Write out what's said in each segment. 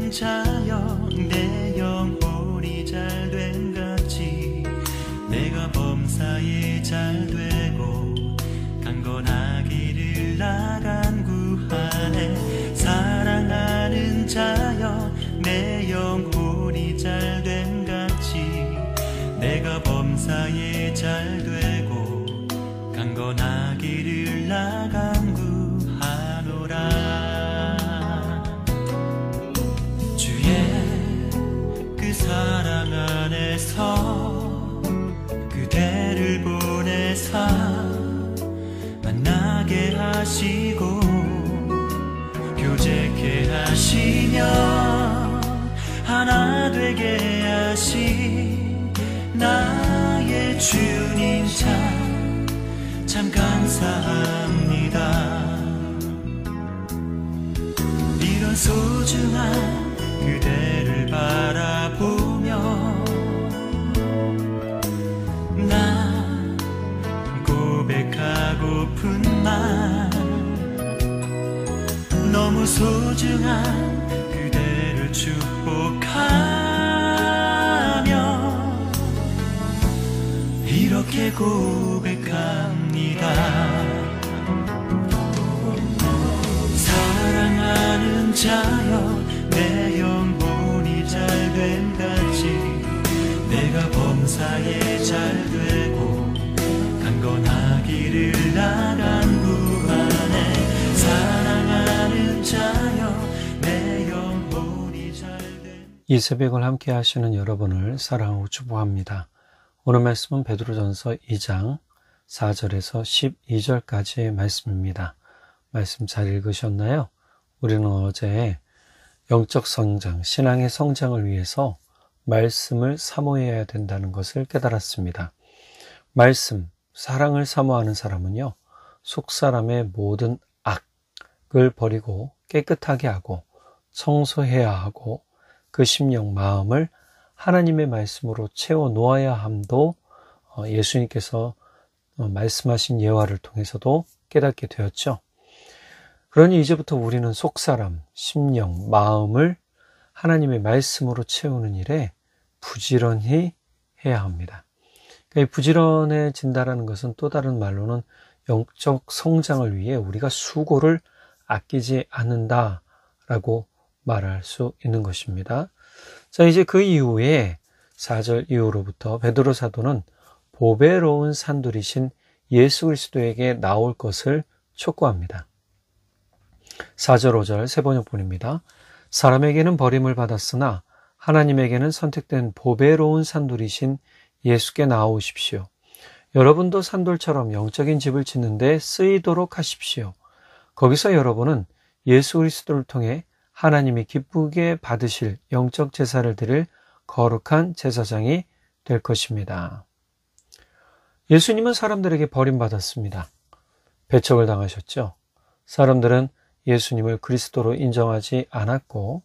사랑하는 자여 내 영혼이 잘된 같이 내가 범사에 잘되고 강건하기를 나간 구하네. 사랑하는 자여 내 영혼이 잘된 같이 내가 범사에 잘되고 강건하기를 나간 구하노라. 주의 그 사랑 안에서 그대를 보내사 만나게 하시고 교제케 하시며 하나 되게 하신 나의 주님 참 감사합니다. 이런 소중한 그대를 바라보며 나 고백하고픈 말 너무 소중한 그대를 축복하며 이렇게 고백합니다. 사랑하는 자여 내 영혼이 잘된 같이 내가 범사에 잘되고 강건하기를 나간 구하네. 사랑하는 자여 내 영혼이 잘된. 이 새벽을 함께 하시는 여러분을 사랑하고 축복합니다. 오늘 말씀은 베드로전서 2장 4절에서 12절까지의 말씀입니다. 말씀 잘 읽으셨나요? 우리는 어제 영적 성장, 신앙의 성장을 위해서 말씀을 사모해야 된다는 것을 깨달았습니다. 말씀, 사랑을 사모하는 사람은요, 속사람의 모든 악을 버리고 깨끗하게 하고 청소해야 하고 그 심령, 마음을 하나님의 말씀으로 채워 놓아야 함도 예수님께서 말씀하신 예화를 통해서도 깨닫게 되었죠. 그러니 이제부터 우리는 속사람, 심령, 마음을 하나님의 말씀으로 채우는 일에 부지런히 해야 합니다. 그러니까 부지런해진다는 것은 또 다른 말로는 영적 성장을 위해 우리가 수고를 아끼지 않는다라고 말할 수 있는 것입니다. 자, 이제 그 이후에 4절 이후로부터 베드로 사도는 보배로운 산돌이신 예수 그리스도에게 나올 것을 촉구합니다. 4절 5절 세 번역본입니다. 사람에게는 버림을 받았으나 하나님에게는 선택된 보배로운 산돌이신 예수께 나오십시오. 여러분도 산돌처럼 영적인 집을 짓는 데 쓰이도록 하십시오. 거기서 여러분은 예수 그리스도를 통해 하나님이 기쁘게 받으실 영적 제사를 드릴 거룩한 제사장이 될 것입니다. 예수님은 사람들에게 버림받았습니다. 배척을 당하셨죠. 사람들은 예수님을 그리스도로 인정하지 않았고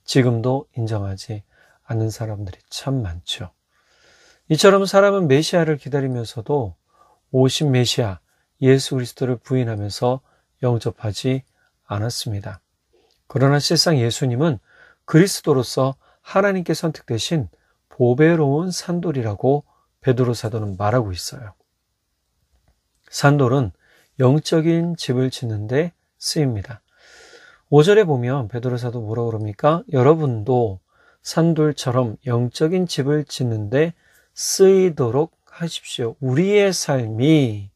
지금도 인정하지 않는 사람들이 참 많죠. 이처럼 사람은 메시아를 기다리면서도 오신 메시아 예수 그리스도를 부인하면서 영접하지 않았습니다. 그러나 실상 예수님은 그리스도로서 하나님께 선택되신 보배로운 산돌이라고 베드로 사도는 말하고 있어요. 산돌은 영적인 집을 짓는데 쓰입니다. 5절에 보면 베드로 사도 뭐라고 그럽니까? 여러분도 산돌처럼 영적인 집을 짓는데 쓰이도록 하십시오. 우리의 삶이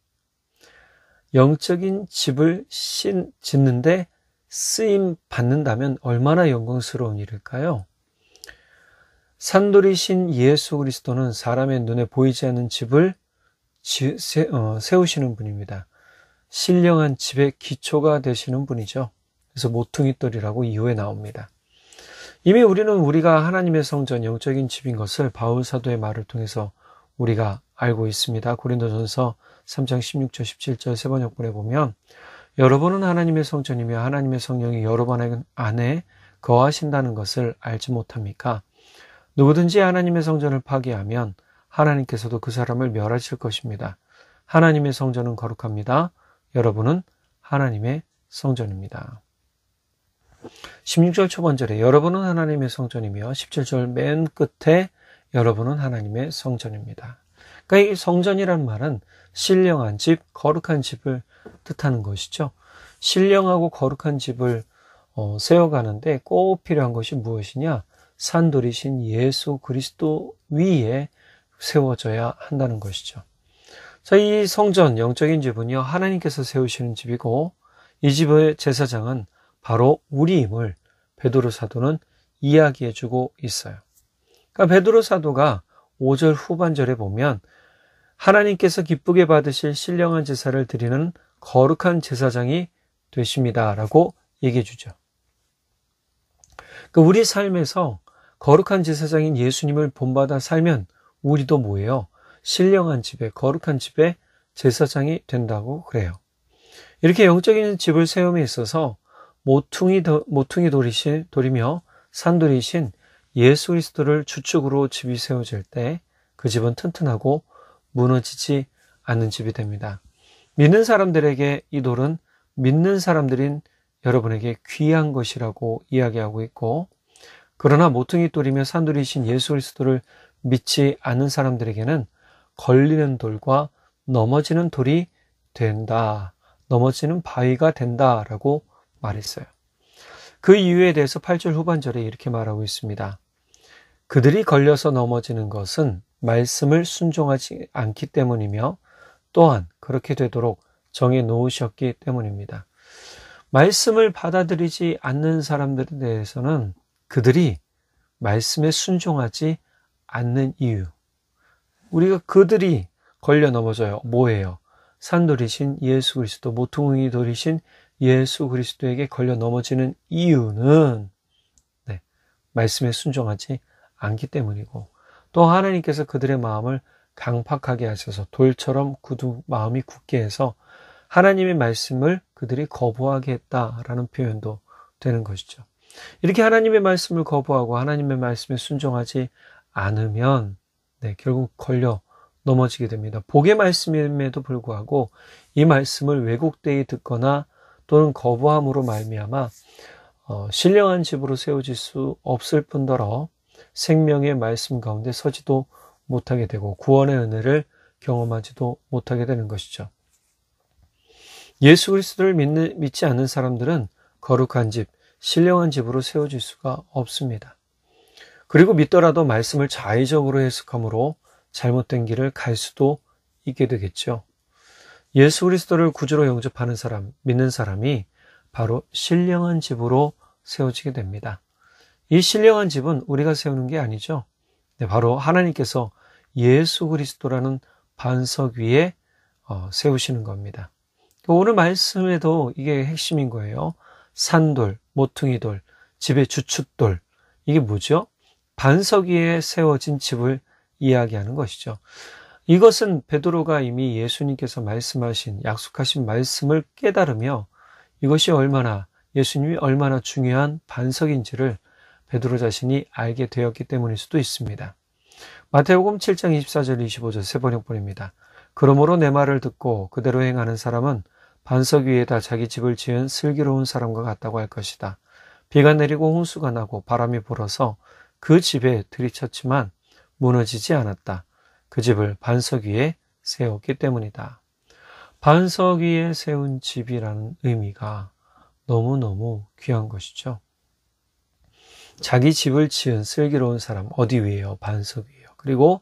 영적인 집을 짓는데 쓰임 받는다면 얼마나 영광스러운 일일까요? 산돌이신 예수 그리스도는 사람의 눈에 보이지 않는 집을 세우시는 분입니다. 신령한 집의 기초가 되시는 분이죠. 그래서 모퉁이돌이라고 이후에 나옵니다. 이미 우리가 하나님의 성전, 영적인 집인 것을 바울 사도의 말을 통해서 우리가 알고 있습니다. 고린도전서 3장 16절 17절 세 번역본에 보면 여러분은 하나님의 성전이며 하나님의 성령이 여러분 안에 거하신다는 것을 알지 못합니까? 누구든지 하나님의 성전을 파괴하면 하나님께서도 그 사람을 멸하실 것입니다. 하나님의 성전은 거룩합니다. 여러분은 하나님의 성전입니다. 16절 초반절에 여러분은 하나님의 성전이며 17절 맨 끝에 여러분은 하나님의 성전입니다. 그러니까 이 성전이란 말은 신령한 집, 거룩한 집을 뜻하는 것이죠. 신령하고 거룩한 집을 세워가는데 꼭 필요한 것이 무엇이냐? 산돌이신 예수 그리스도 위에 세워져야 한다는 것이죠. 자, 이 성전, 영적인 집은요, 하나님께서 세우시는 집이고, 이 집의 제사장은 바로 우리임을 베드로 사도는 이야기해주고 있어요. 그러니까 베드로 사도가 5절 후반절에 보면 하나님께서 기쁘게 받으실 신령한 제사를 드리는 거룩한 제사장이 되십니다 라고 얘기해주죠. 우리 삶에서 거룩한 제사장인 예수님을 본받아 살면 우리도 뭐예요? 신령한 집에, 거룩한 집에 제사장이 된다고 그래요. 이렇게 영적인 집을 세움에 있어서 모퉁이 돌이며 산돌이신 예수 그리스도를 주축으로 집이 세워질 때 그 집은 튼튼하고 무너지지 않는 집이 됩니다. 믿는 사람들에게 이 돌은 믿는 사람들인 여러분에게 귀한 것이라고 이야기하고 있고, 그러나 모퉁이 돌이며 산돌이신 예수 그리스도를 믿지 않는 사람들에게는 걸리는 돌과 넘어지는 돌이 된다. 넘어지는 바위가 된다라고 말했어요. 그 이유에 대해서 8절 후반절에 이렇게 말하고 있습니다. 그들이 걸려서 넘어지는 것은 말씀을 순종하지 않기 때문이며 또한 그렇게 되도록 정해 놓으셨기 때문입니다. 말씀을 받아들이지 않는 사람들에 대해서는 그들이 말씀에 순종하지 않는 이유. 우리가 그들이 걸려 넘어져요. 뭐예요? 산돌이신 예수 그리스도, 모퉁이 돌이신 예수 그리스도에게 걸려 넘어지는 이유는 말씀에 순종하지 않기 때문이고, 또 하나님께서 그들의 마음을 강팍하게 하셔서 돌처럼 마음이 굳게 해서 하나님의 말씀을 그들이 거부하게 했다라는 표현도 되는 것이죠. 이렇게 하나님의 말씀을 거부하고 하나님의 말씀에 순종하지 않으면 결국 걸려 넘어지게 됩니다. 복의 말씀임에도 불구하고 이 말씀을 왜곡되이 듣거나 또는 거부함으로 말미암아 신령한 집으로 세워질 수 없을 뿐더러 생명의 말씀 가운데 서지도 못하게 되고 구원의 은혜를 경험하지도 못하게 되는 것이죠. 예수 그리스도를 믿지 않는 사람들은 거룩한 집, 신령한 집으로 세워질 수가 없습니다. 그리고 믿더라도 말씀을 자의적으로 해석함으로 잘못된 길을 갈 수도 있게 되겠죠. 예수 그리스도를 구주로 영접하는 사람, 믿는 사람이 바로 신령한 집으로 세워지게 됩니다. 이 신령한 집은 우리가 세우는 게 아니죠. 바로 하나님께서 예수 그리스도라는 반석 위에 세우시는 겁니다. 오늘 말씀에도 이게 핵심인 거예요. 산돌, 모퉁이돌, 집의 주춧돌. 이게 뭐죠? 반석 위에 세워진 집을 이야기하는 것이죠. 이것은 베드로가 이미 예수님께서 말씀하신, 약속하신 말씀을 깨달으며 이것이 예수님이 얼마나 중요한 반석인지를 베드로 자신이 알게 되었기 때문일 수도 있습니다. 마태복음 7장 24절 25절 세 번역본입니다. 그러므로 내 말을 듣고 그대로 행하는 사람은 반석 위에다 자기 집을 지은 슬기로운 사람과 같다고 할 것이다. 비가 내리고 홍수가 나고 바람이 불어서 그 집에 들이쳤지만 무너지지 않았다. 그 집을 반석 위에 세웠기 때문이다. 반석 위에 세운 집이라는 의미가 너무너무 귀한 것이죠. 자기 집을 지은 슬기로운 사람, 어디 위에요? 반석 위에요. 그리고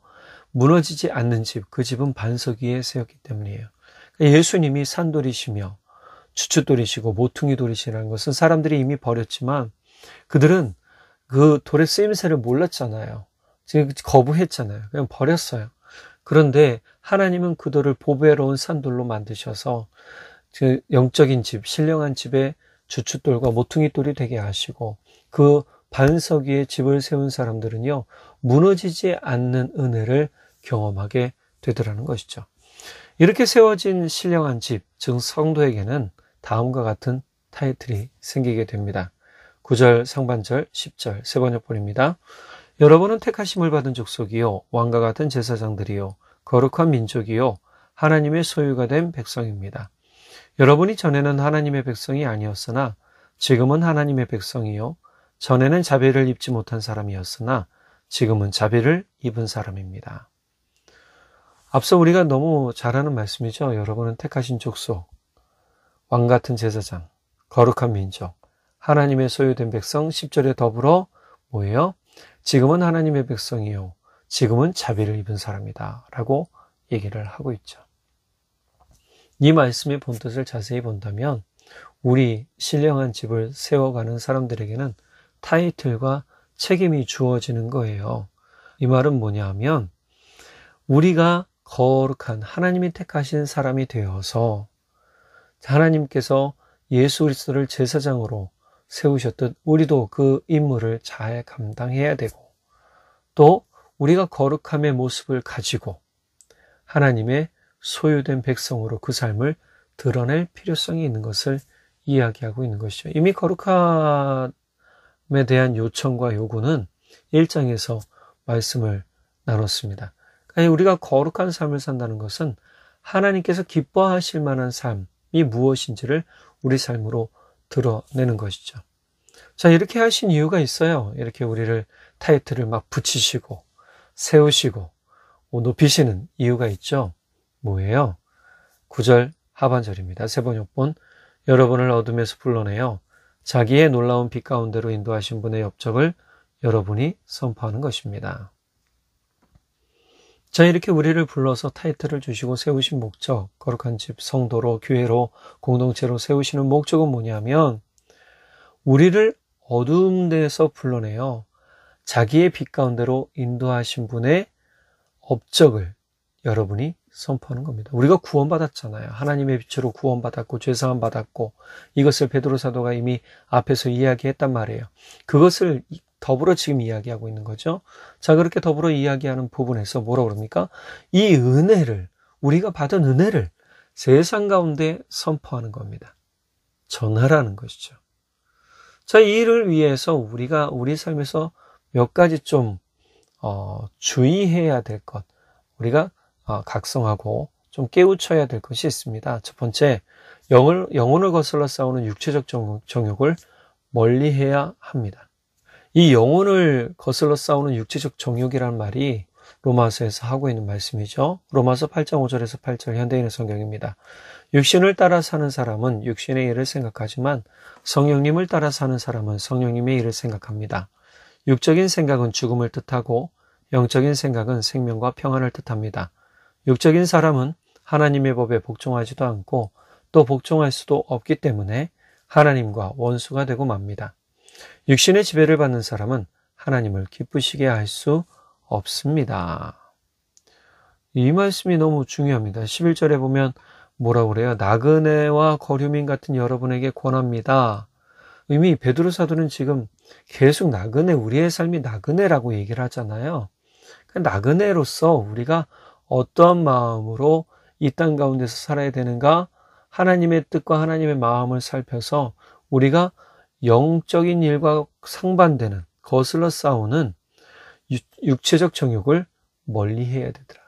무너지지 않는 집, 그 집은 반석 위에 세웠기 때문이에요. 예수님이 산돌이시며 주춧돌이시고 모퉁이돌이시라는 것은 사람들이 이미 버렸지만 그들은 그 돌의 쓰임새를 몰랐잖아요. 지금 거부했잖아요. 그냥 버렸어요. 그런데 하나님은 그 돌을 보배로운 산돌로 만드셔서 그 영적인 집, 신령한 집의 주춧돌과 모퉁이돌이 되게 하시고 그 반석 위에 집을 세운 사람들은요, 무너지지 않는 은혜를 경험하게 되더라는 것이죠. 이렇게 세워진 신령한 집, 즉 성도에게는 다음과 같은 타이틀이 생기게 됩니다. 9절 상반절 10절 세 번역본입니다. 여러분은 택하심을 받은 족속이요 왕과 같은 제사장들이요 거룩한 민족이요 하나님의 소유가 된 백성입니다. 여러분이 전에는 하나님의 백성이 아니었으나 지금은 하나님의 백성이요 전에는 자비를 입지 못한 사람이었으나 지금은 자비를 입은 사람입니다. 앞서 우리가 너무 잘 아는 말씀이죠. 여러분은 택하신 족속, 왕같은 제사장, 거룩한 민족, 하나님의 소유된 백성, 10절에 더불어 뭐예요? 지금은 하나님의 백성이요 지금은 자비를 입은 사람이다 라고 얘기를 하고 있죠. 이 말씀의 본뜻을 자세히 본다면 우리 신령한 집을 세워가는 사람들에게는 타이틀과 책임이 주어지는 거예요. 이 말은 뭐냐 하면 우리가 거룩한 하나님이 택하신 사람이 되어서 하나님께서 예수 그리스도를 제사장으로 세우셨듯 우리도 그 임무를 잘 감당해야 되고 또 우리가 거룩함의 모습을 가지고 하나님의 소유된 백성으로 그 삶을 드러낼 필요성이 있는 것을 이야기하고 있는 것이죠. 이미 거룩함에 대한 요청과 요구는 1장에서 말씀을 나눴습니다. 그러니까 우리가 거룩한 삶을 산다는 것은 하나님께서 기뻐하실 만한 삶이 무엇인지를 우리 삶으로 드러내는 것이죠. 자, 이렇게 하신 이유가 있어요. 이렇게 우리를 타이틀을 막 붙이시고 세우시고 높이시는 이유가 있죠. 뭐예요? 9절 하반절입니다. 세번역본 여러분을 어둠에서 불러내어 자기의 놀라운 빛 가운데로 인도하신 분의 업적을 여러분이 선포하는 것입니다. 자, 이렇게 우리를 불러서 타이틀을 주시고 세우신 목적, 거룩한 집, 성도로, 교회로, 공동체로 세우시는 목적은 뭐냐면 우리를 어두운 데서 불러내어 자기의 빛 가운데로 인도하신 분의 업적을 여러분이 선포하는 겁니다. 우리가 구원받았잖아요. 하나님의 빛으로 구원받았고 죄사함 받았고 이것을 베드로 사도가 이미 앞에서 이야기했단 말이에요. 그것을 더불어 지금 이야기하고 있는 거죠. 자, 그렇게 더불어 이야기하는 부분에서 뭐라고 그럽니까? 이 은혜를, 우리가 받은 은혜를 세상 가운데 선포하는 겁니다. 전하라는 것이죠. 자, 이 일을 위해서 우리가 우리 삶에서 몇 가지 좀 주의해야 될 것, 우리가 각성하고 좀 깨우쳐야 될 것이 있습니다. 첫 번째, 영혼을 거슬러 싸우는 육체적 정욕을 멀리해야 합니다. 이 영혼을 거슬러 싸우는 육체적 정욕이라는 말이 로마서에서 하고 있는 말씀이죠. 로마서 8장 5절에서 8절 현대인의 성경입니다. 육신을 따라 사는 사람은 육신의 일을 생각하지만 성령님을 따라 사는 사람은 성령님의 일을 생각합니다. 육적인 생각은 죽음을 뜻하고 영적인 생각은 생명과 평안을 뜻합니다. 육적인 사람은 하나님의 법에 복종하지도 않고 또 복종할 수도 없기 때문에 하나님과 원수가 되고 맙니다. 육신의 지배를 받는 사람은 하나님을 기쁘시게 할 수 없습니다. 이 말씀이 너무 중요합니다. 11절에 보면 뭐라고 그래요? 나그네와 거류민 같은 여러분에게 권합니다. 이미 베드로 사도는 지금 계속 나그네, 우리의 삶이 나그네라고 얘기를 하잖아요. 나그네로서 우리가 어떠한 마음으로 이 땅 가운데서 살아야 되는가? 하나님의 뜻과 하나님의 마음을 살펴서 우리가 영적인 일과 상반되는 거슬러 싸우는 육체적 정욕을 멀리해야 되더라.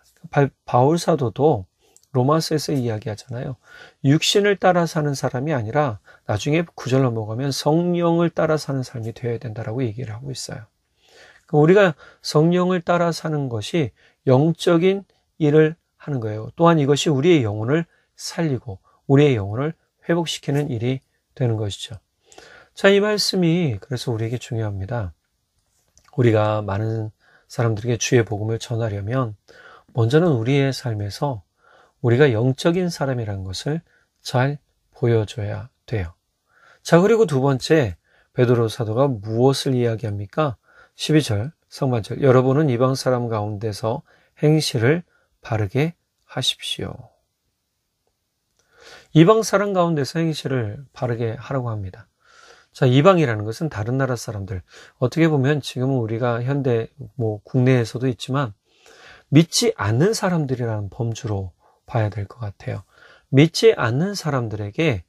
바울 사도도 로마서에서 이야기하잖아요. 육신을 따라 사는 사람이 아니라 나중에 9절 넘어가면 성령을 따라 사는 삶이 되어야 된다라고 얘기를 하고 있어요. 우리가 성령을 따라 사는 것이 영적인 일을 하는 거예요. 또한 이것이 우리의 영혼을 살리고 우리의 영혼을 회복시키는 일이 되는 것이죠. 자, 이 말씀이 그래서 우리에게 중요합니다. 우리가 많은 사람들에게 주의 복음을 전하려면 먼저는 우리의 삶에서 우리가 영적인 사람이라는 것을 잘 보여줘야 돼요. 자, 그리고 두 번째, 베드로 사도가 무엇을 이야기합니까? 12절 상반절, 여러분은 이방 사람 가운데서 행실을 바르게 하십시오. 이방 사람 가운데서 행실을 바르게 하라고 합니다. 자, 이방이라는 것은 다른 나라 사람들. 어떻게 보면 지금은 우리가 현대 국내에서도 있지만 믿지 않는 사람들이라는 범주로 봐야 될 것 같아요. 믿지 않는 사람들에게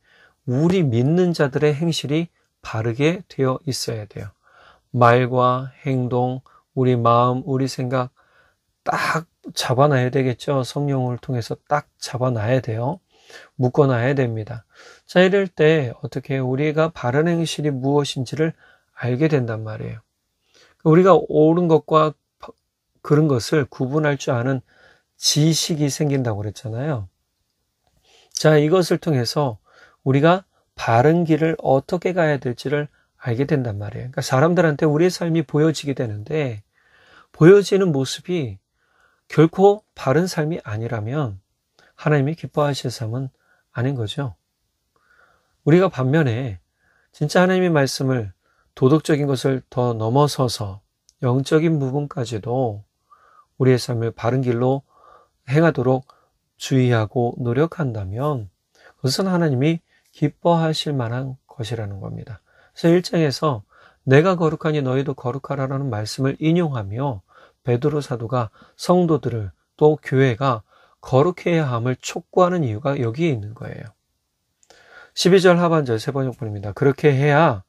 우리 믿는 자들의 행실이 바르게 되어 있어야 돼요. 말과 행동, 우리 마음, 우리 생각 딱 잡아놔야 되겠죠. 성령을 통해서 딱 잡아놔야 돼요. 묶어놔야 됩니다. 자, 이럴 때 어떻게 우리가 바른 행실이 무엇인지를 알게 된단 말이에요. 우리가 옳은 것과 그런 것을 구분할 줄 아는 지식이 생긴다고 그랬잖아요. 자, 이것을 통해서 우리가 바른 길을 어떻게 가야 될지를 알게 된단 말이에요. 그러니까 사람들한테 우리의 삶이 보여지게 되는데, 보여지는 모습이 결코 바른 삶이 아니라면 하나님이 기뻐하실 삶은 아닌 거죠. 우리가 반면에 진짜 하나님의 말씀을, 도덕적인 것을 더 넘어서서 영적인 부분까지도 우리의 삶을 바른 길로 행하도록 주의하고 노력한다면 그것은 하나님이 기뻐하실 만한 것이라는 겁니다. 그래서 1장에서 내가 거룩하니 너희도 거룩하라는 말씀을 인용하며 베드로 사도가 성도들을, 또 교회가 거룩해야 함을 촉구하는 이유가 여기에 있는 거예요. 12절 하반절 세 번역본입니다. 그렇게 해야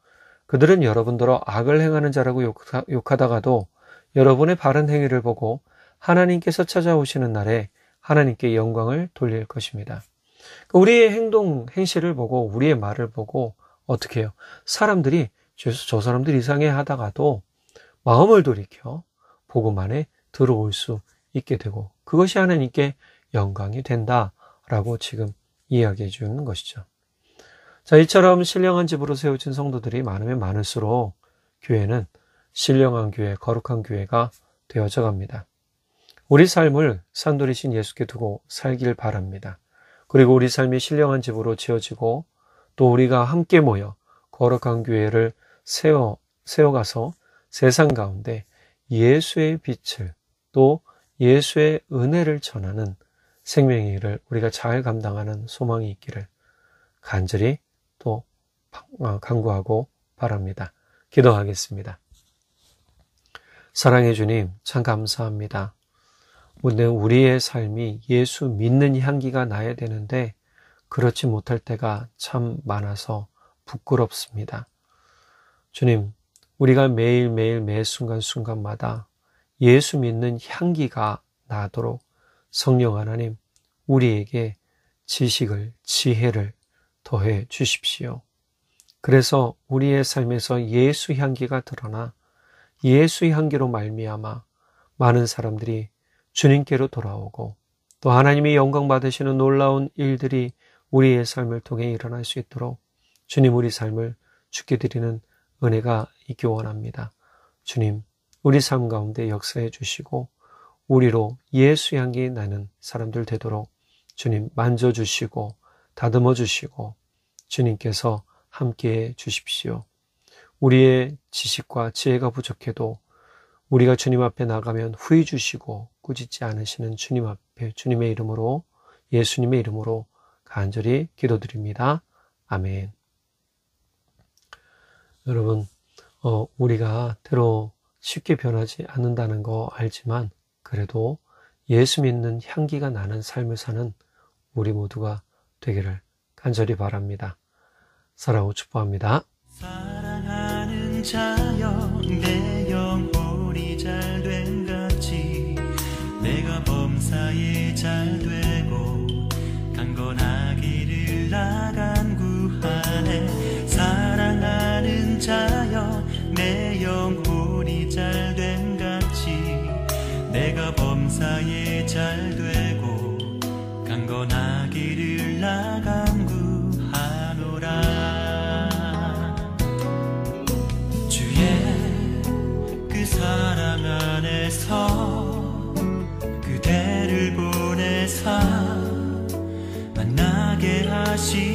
그들은 여러분들로 악을 행하는 자라고 욕하다가도 여러분의 바른 행위를 보고 하나님께서 찾아오시는 날에 하나님께 영광을 돌릴 것입니다. 우리의 행동, 행실을 보고 우리의 말을 보고 어떻게 해요? 사람들이 저 사람들 이상해 하다가도 마음을 돌이켜 복음 안에 들어올 수 있게 되고 그것이 하나님께 영광이 된다라고 지금 이야기해 주는 것이죠. 자, 이처럼 신령한 집으로 세워진 성도들이 많으면 많을수록 교회는 신령한 교회, 거룩한 교회가 되어져 갑니다. 우리 삶을 산돌이신 예수께 두고 살길 바랍니다. 그리고 우리 삶이 신령한 집으로 지어지고 또 우리가 함께 모여 거룩한 교회를 세워가서 세상 가운데 예수의 빛을 또 예수의 은혜를 전하는 생명의 일을 우리가 잘 감당하는 소망이 있기를 간절히 또 간구하고 바랍니다. 기도하겠습니다. 사랑해 주님, 참 감사합니다. 우리의 삶이 예수 믿는 향기가 나야 되는데 그렇지 못할 때가 참 많아서 부끄럽습니다. 주님, 우리가 매일매일 매 순간순간마다 예수 믿는 향기가 나도록 성령 하나님, 우리에게 지식을, 지혜를 더해 주십시오. 그래서 우리의 삶에서 예수 향기가 드러나 예수 향기로 말미암아 많은 사람들이 주님께로 돌아오고 또 하나님이 영광 받으시는 놀라운 일들이 우리의 삶을 통해 일어날 수 있도록 주님, 우리 삶을 주께 드리는 은혜가 있기 원합니다. 주님, 우리 삶 가운데 역사해 주시고 우리로 예수 향기 나는 사람들 되도록 주님 만져주시고 다듬어 주시고 주님께서 함께해 주십시오. 우리의 지식과 지혜가 부족해도 우리가 주님 앞에 나가면 후히 주시고 꾸짖지 않으시는 주님 앞에 주님의 이름으로, 예수님의 이름으로 간절히 기도드립니다. 아멘. 여러분, 우리가 때로 쉽게 변하지 않는다는 거 알지만 그래도 예수 믿는 향기가 나는 삶을 사는 우리 모두가 되기를 간절히 바랍니다. 사랑하고 축복합니다. 사랑하는 자여, 내 영혼이 잘된 같이 내가 범사에 잘되고 강건하기를 나간 구하네. 사랑하는 자여, 내 영혼이 잘된 같이 내가 범사에 잘되고 강건하기를 나간 구하노라. 주의 그 사랑 안에서 그대를 보내사 만나게 하시